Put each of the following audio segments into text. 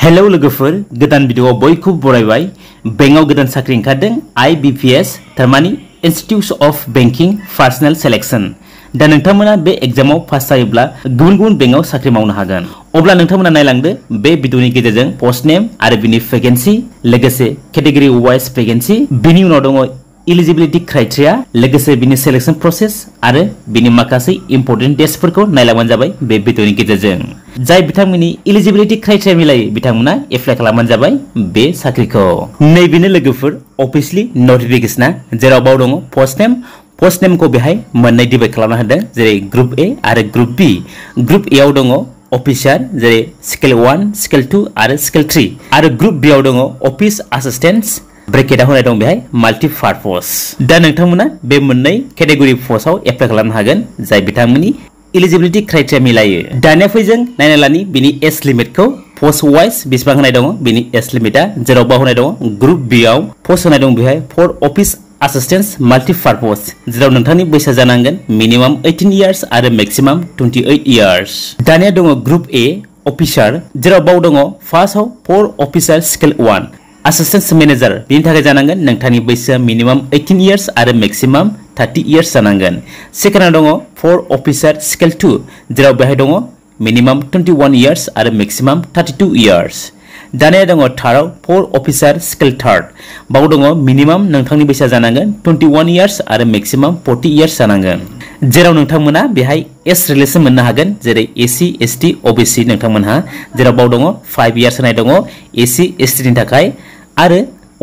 hello लोगोफोर गोदान भिडिअआव बयखौबो बरायबाय बेंकआव गोदान साख्रि ओंखारदों IBPS थारमानि इन्स्टिट्यूट अफ बेंकिं पार्सनेल सिलेक्शन दा नोंथांमोना बे एग्जामाव पास जायोब्ला गुबुन बेंकआव साख्रि मावनो हागोन अब्ला नोंथांमोना नायलांदो बे भिडिअनि गेजेरजों पोस्ट नेम आरो बिनि वैकेन्सी लोगोसे कैटेगरी वाइज वैकेन्सी बिनि उनाव दङ एलिजिबिलिटी क्राइटेरिया लोगोसे बिनि सिलेक्शन प्रोसेस आरो बिनि माखासे इम्पोर्टेन्ट डेट्सफोरखौ नायलांबानो जाबाय बे भिडिअनि गेजेरजों जाय बिथांमोननि एलिजिबिलिटी क्राइटेरिया मिलायो बिथांमोना एप्लाइ खालामबानो जाबाय बे साख्रिखौ नैबेनो लोगोफोर अफिशियली नटिफिकेशना जेराव बाव दङ पोस्ट नेमखौ बेहाय मोननै डिवाइड खालामना होदों जेरै ग्रुप ए आरो ग्रुप बी ग्रुप ए आव दङ अफिसार जेरै स्केल 1 स्केल 2 आरो स्केल 3 आरो ग्रुप बी आव दङ अफिस असिस्टेंट्स ब्रेकेटआव होनाय दं बेहाय माल्टीपार्पस दा नोंथांमोना बे मोननै कैटेगरी पोस्टआव एप्लाइ खालामनो हागोन जाय बिथांमोननि एलिजिबिलिटी क्राइटेरिया मिलायो दानिया फैजों नायना लानि बिनि एज लिमिटखौ पोस्ट वाइज बेसेबां होनाय दङ बिनि एज लिमिटआ जेराव बाव होनाय दङ ग्रुप बी आव पोस्ट होनाय दं बेहाय फर अफिस असिस्टेंट्स माल्टीपार्पस जेराव नोंथांनि बैसोआ जानांगोन मिनिमाम 18 इयार्स आरो मैक्सिमाम 28 इयार्स दानिया दङ ग्रुप ए अफिसार जेराव बाव दङ फार्स्टआव फर अफिसार स्केल 1 असिस्टेंट मैनेजर बिनि थाखाय जानांगोन नोंथांनि बैसोआ मिनिमाम 18 इयार्स आरो मैक्सिमाम 30 इयार्स जानांगोन सेकेंडआव दङ फर अफिसार स्केल 2 जेराव बेहाय दङ मिनिमाम 21 इयार्स आरो मैक्सिमाम 32 इयार्स दानिया दङ थार्डआव फर अफिसार स्केल 3 बाव दङ मिनिमाम नोंथांनि बैसोआ जानांगोन 21 इयार्स आरो मैक्सिमाम 40 इयार्स जानांगोन जेराव नोंथांमोना बेहाय एस रिलेसन मोननो हागोन जेरै एससी एसटी ओबीसी नोंथांमोनहा जेराव बाव दङ 5 इयार्स होनाय दङ एससी एसटी नि थाखाय आरो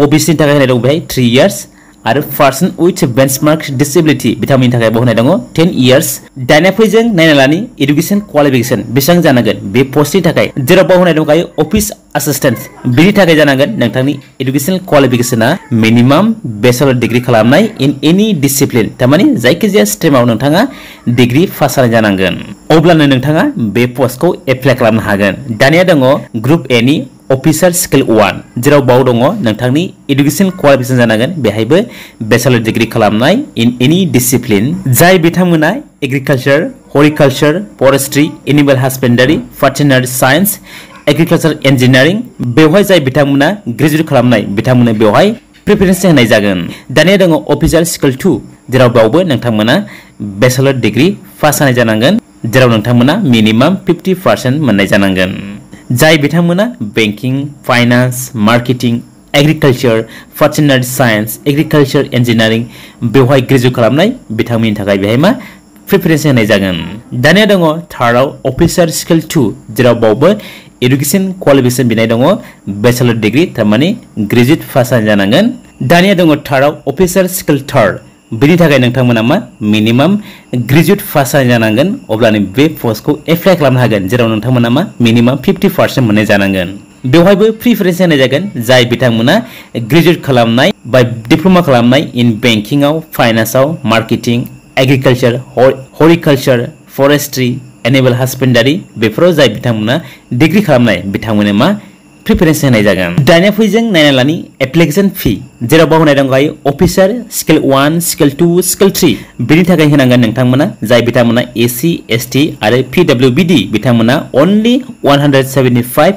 ओबीसी नि थाखाय होनाय दं बेहाय 3 इयार्स आरो पर्सन विथ बेंचमार्क डिसेबिलिटी बिथांमोननि थाखाय होनाय दङ 10 इयार्स दानिया फैजों नायना लानि एडुकेशन क्वालिफिकेशन बेसेबां जानांगोन बे पोस्टनि थाखाय जेराव बाव होनाय दंखायो अफिस असिस्टेंट बिनि थाखाय जानांगोन नोंथांनि एडुकेशन क्वालिफिकेशना मिनिमाम बेचलर डिग्री खालामनाय इन एनी डिसिप्लिन थारमानि जायखिजाया स्ट्रीमाव नोंथाङा डिग्री पास जानाय जानांगोन अब्लानो नोंथाङा बे पोस्टखौ एप्लाइ खालामनो हागोन दानिया दङ ग्रुप ए नि अफिसार स्केल 1 जेराव बाव दङ नोंथांनि एडुकेशन क्वालिफिकेशन जानांगन बेहायबो बेचलर डिग्री खालामनाय इन एनी डिसिप्लिन जाय बिथांमोना agriculture horticulture forestry animal husbandry veterinary science agriculture engineering बेवहाय जाय बिथांमोना ग्रेजुएट खालामनाय बिथांमोननो बेवहाय प्रिफरेंस होनाय जागोन दानिया दङ अफिसार स्केल 2 जेराव बावबो नोंथांमोना बेचलर डिग्री पास जानाय जानांगोन जेराव नोंथांमोना मिनिमाम 50% मोननाय जानांगोन जाय बिथांमोना banking finance marketing agriculture veterinary science agriculture engineering बेवहाय ग्रेजुएट खालामनाय बिथांमोननि थाखाय बेहाय मा प्रिफरेंस होनाय जागोन दानिया दङ थार्डआव अफिसार स्केल 2 जेराव बावबो एडुकेशन क्वालिफिकेशन बिनाय दङ बेचलर डिग्री थारमानि ग्रेजुएट पास जानाय जानांगोन दानिया दङ थार्डआव अफिसार स्केल 3 बिनि थाखाय नोंथांमोना मा मिनिमाम ग्रेजुएट पास जानांगोन अब्लानो बे पोस्टखौ एप्लाइ खालामनो हागोन जेराव नोंथांमोना मा मिनिमाम 50% मोननाय जानांगन बेवहायबो प्रिफरेंस होनाय जागोन जाय बिथांमोना ग्रेजुएट खालामनाय बा डिप्लोमा खालामनाय इन बैंकिंआव फाइनेंसआव marketing agriculture horticulture forestry animal husbandry बेफोराव जाय बिथांमोना डिग्री खालामनाय बिथांमोननो मा प्रिफरेंस होनाय जागोन दानिया फैजों नायना लानि एप्लिकेशन फी जेराव बाव होनाय दंखायो अफिसार स्केल 1 स्केल 2 स्केल 3 बिनि थाखाय होनांगोन नोंथांमोना जाय बिथांमोना एससी एसटी आरो पीडब्ल्यूबीडी बिथांमोना ओनलि 175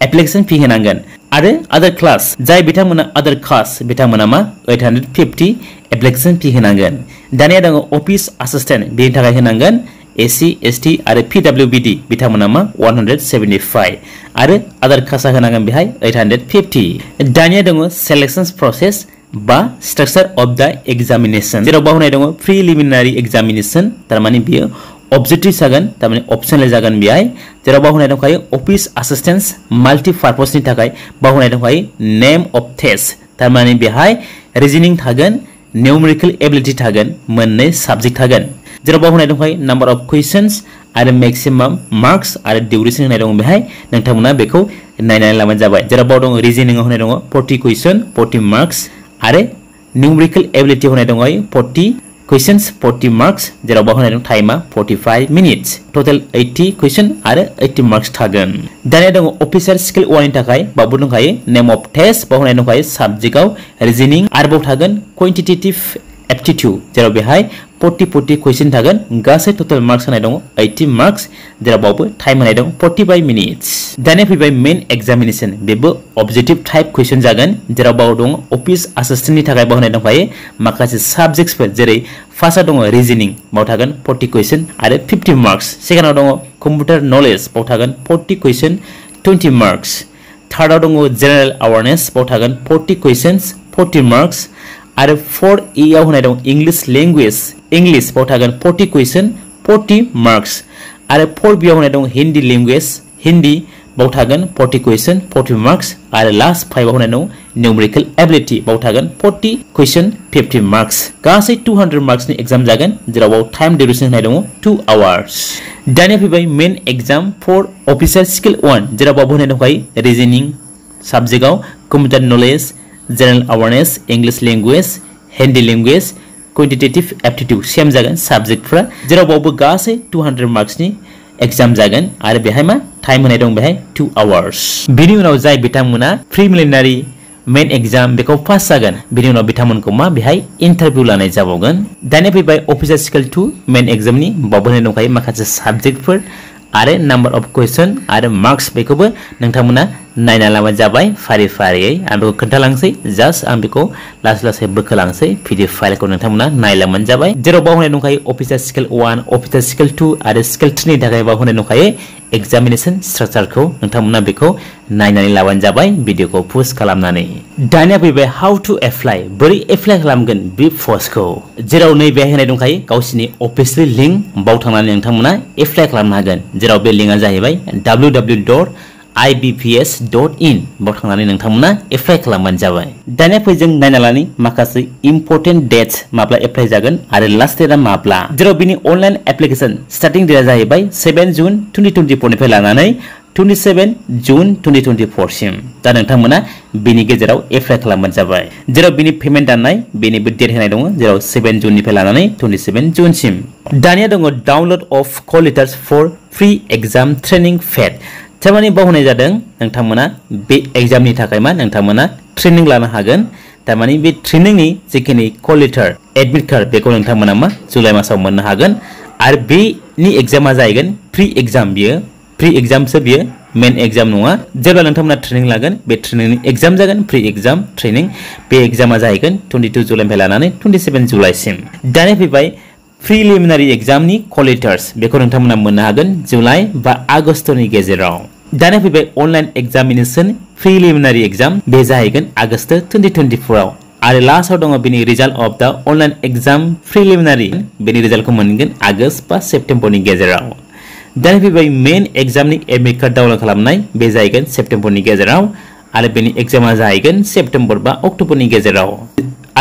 एप्लिकेशन फी होनांगोन आरो अदर क्लास जाय बिथांमोना अदर कास्ट बिथांमोना मा 850 एप्लिकेशन फी होनांगन दानिया दङ अफिस असिस्टेंट बिनि थाखाय होनांगोन एससी एसटी आरो पीडब्ल्यूबीडी बिथांमोना मा 175 आरो अदर कास्ट होनांगोन बेहाय 850 दानिया दङ सिलेक्शन प्रोसेस बा स्ट्रक्चर ऑफ द एग्जामिनेशन जेराव बाव होनाय दङ प्रिलिमिनारी एग्जामिनेशन तारमाने बियो ऑब्जेक्टिव जागोन तारमाने ऑप्शनल जागोन बेहाय जेराव बाव होनाय दंखायो अफिस असिस्टेंट्स माल्टीपार्पस नि थाखाय बाव होनाय दंखायो नेम ऑफ टेस्ट तारमाने बेहाय रीजनिंग थागोन न्यूमेरिकल एबिलिटी थागोन मोननै सब्जेक्ट थागोन जेराव बाव होनाय दंखायो नंबर ऑफ क्वेश्चंस आरो मैक्सिमम मार्क्स आरो ड्यूरेशन होनाय दं बेहाय नोंथांमोना बेखौ नायनानै लाबानो जाबाय जेराव बाव दङ रीजनिंग होनाय दङ 40 क्वेश्चन 40 मार्क्स आरो न्यूमेरिकल एबिलिटी होनाय दङ 40 क्वेश्चंस 40 मार्क्स जेराव बाव होनाय दं टाइमा 45 मिनिट्स टोटल 80 क्वेश्चन आरो 80 मार्क्स थागोन दानिया दङ अफिसार स्केल 1 नि थाखाय बावबो दंखायो नेम ऑफ टेस्ट बाव होनाय दंखायो सब्जेक्टआव रीजनिंग आरो बाव थागोन क्वांटिटेटिव एप्टीट्यूड जेराव बेहाय 40 क्वेश्चन थागोन गासै टोटल मार्क्स होनाय दङ 80 मार्क्स जेराव बावबो टाइम होनाय दं 45 मिनिट्स दानिया फैबाय मेन एग्जामिनेशन बेबो ऑब्जेक्टिव टाइप क्वेश्चन जागोन जेराव बाव दङ ऑफिस असिस्टेंटनि थाखाय बाव होनाय दंफायो माखासे सब्जेक्ट्सफोर जेरै फार्स्टआव दङ रिजनिंग बाव थागोन 40 क्वेश्चन आरो 50 मार्क्स सेकेन्डआव दङ कम्पिउटार नलेज बाव थागोन 40 क्वेश्चन 20 मार्क्स थर्डआव दङ जनरल अवेयरनेस बाव थागोन 40 क्वेश्चंस 40 मार्क्स आरो 4E आव होनाय दं इंग्लिश लैंग्वेज इंग्लिश बाव थागोन 40 क्वेश्चन 40 मार्क्स आरो 4B आव होनाय दं हिंदी लैंग्वेज हिंदी बाव थागोन 40 क्वेश्चन 40 मार्क्स आरो लास्ट 5 आव होनाय दं न्यूमेरिकल एबिलिटी बाव थागोन 40 क्वेश्चन 50 मार्क्स गासै 200 मार्क्स नि एग्जाम जागोन जेराव टाइम ड्यूरेशन होनाय दं 2 आवर्स दानिया फैबाय main exam for officer scale 1 जेराव बाव होनाय दंखायो रिजनिंग सब्जेक्टआव computer knowledge general awareness English language Hindi language quantitative aptitude same जागोन सब्जेक्टफोरा जेराव बावबो गासै 200 मार्क्स नि एग्जाम जागोन आरो बेहाय मा टाइम होनाय दं बेहाय 2 आवर्स बिनि उनाव जाय बिथांमोना प्रिलिमिनारि मेन एग्जाम बेखौ पास जागोन बिनि उनाव बिथांमोनखौ मा बेहाय इंटरव्यू लानाय जाबावगोन दानिया फैबाय ऑफिसर स्किल 2 मेन एग्जामनि बावबो होनाय दंखायो माखासे सब्जेक्टफोर आरो नंबर ऑफ क्वेश्चन आरो मार्क्स बेखौबो नोंथांमोना नायना लाबानो जाबाय फारि फारियै आं बेखौ खोन्थालांसै जास्ट आं बेखौ लासै लासै बोखोलांसै पीडीएफ फाइलखौ नोंथांमोना नायलांबानो जाबाय जेराव बाव होनाय दंखायो ऑफिसर स्किल 1 ऑफिसर स्किल 2 आरो स्किल 3 नि थाखाय बाव होनाय दंखायो एग्जामिनेशन स्ट्राक्चारखौ नोंथांमोना बेखौ नायनानै लाबानो जाबाय भिडिअखौ पस्ट खालामनानै दानिया फैबाय हाउ टु एप्लाइ बोरै एप्लाइ खालामगोन बे पोस्टखौ जेराव नै बेहाय होनाय दंखायो गावसिनि अफिसियेल लिंक बाव थांनानै नोंथांमोना एप्लाइ खालामनो हागोन जेराव बे लिंकआ जाहैबाय www.ibps.in बाव थांनानै नोंथांमोना एप्लाइ खालामबानो जाबाय दानिया फै जों नायना लानि माखासे इम्पोर्टेन्ट डेट्स माब्ला एप्लाइ जागोन आरो लास्ट डेटआ माब्ला जेराव बिनि अनलाइन एप्लिकेशन स्टार्टिं डेटआ जाहैबाय 7 जुन 2024 निफ्राय लानानै 27 जुन 2024 सिम दा नोंथांमोना बिनि गेजेराव एप्लाइ खालामबानो जाबाय जेराव बिनि पेमेन्ट दाननाय बेनिबो डेट होनाय दङ जेराव 7 जुन निफ्राय लानानै 27 जुन सिम दानिया दङ डाउनलोड अफ कल लेटार्स फर फ्री एग्जाम ट्रेनिंग फेड थारमाने बाव होनाय जादों नोंथांमोना बे एग्जामनि थाखाय मा नोंथांमोना ट्रेनिंग लानो हागोन थारमाने बे ट्रेनिंगनि जिखिनि कल लेटार एडमिट कार्ड बेखौ नोंथांमोना मा जुलाइ मासाव मोननो हागोन आरो बेनि एग्जामा जाहैगोन फ्री एग्जाम बियो फ्री एग्जामसो बियो मेन एग्जाम नङा जेब्ला नोंथांमोना ट्रेनिंग लागोन बे ट्रेनिंगनि एग्जाम जागोन फ्री एग्जाम ट्रेनिंग बे एग्जामा जाहैगोन 22 जुलाइनिफ्राय लानानै 27 जुलाइसिम दानिया फैबाय प्रिलिमिनारि एग्जामनि कल लेटार्स बेखौ नोंथांमोना मोननो हागोन जुलाइ बा आगस्तनि गेजेराव दानिया फैबाय अनलाइन एग्जामिनेशन प्रिलिमिनारि एग्जाम बे जाहैगोन आगस्त 2024 आव आरो लास्टआव दङ बेनि result of the online exam preliminary बेनि रिजाल्टखौ मोनगोन आगस्त बा सेप्टेम्बरनि गेजेराव दानिया फैबाय मेन एग्जामनि एडमिट कार्ड डाउनलोड खालामनाय बे जाहैगोन सेप्टेम्बरनि गेजेराव आरो बेनि एग्जामा जाहैगोन सेप्टेम्बर बा अक्ट'बरनि गेजेराव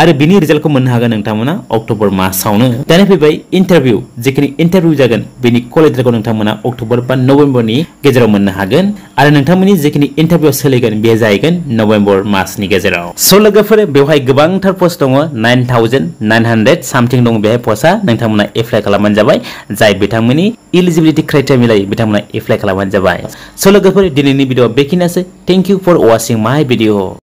आरो बिनि रिजाल्टखौ मोननो हागोन नोंथांमोना अक्ट'बर मासावनो दानिया फैबाय इन्टारभिउ जिखिनि इन्टारभिउ जागोन बेनि कल लेटारखौ नोंथांमोना अक्ट'बर बा नभेम्बरनि गेजेराव मोननो हागोन आरो नोंथांमोननि जिखिनि इन्टारभिउ सोलिगोन बे जाहैगोन नभेम्बर मासनि गेजेराव स' लोगोफोर बेवहाय गोबांथार पस्ट दङ 9,900 सामथिं दङ बेहाय पस्टआ नोंथांमोना एप्लाइ खालामबानो जाबाय जाय बिथांमोननि इलिजिबिलिटि क्राइटेरिया मिलायो बिथांमोना एप्लाइ खालामबानो जाबाय स' लोगोफोर दिनैनि video बेखिनियासै thank you for वाचिं my video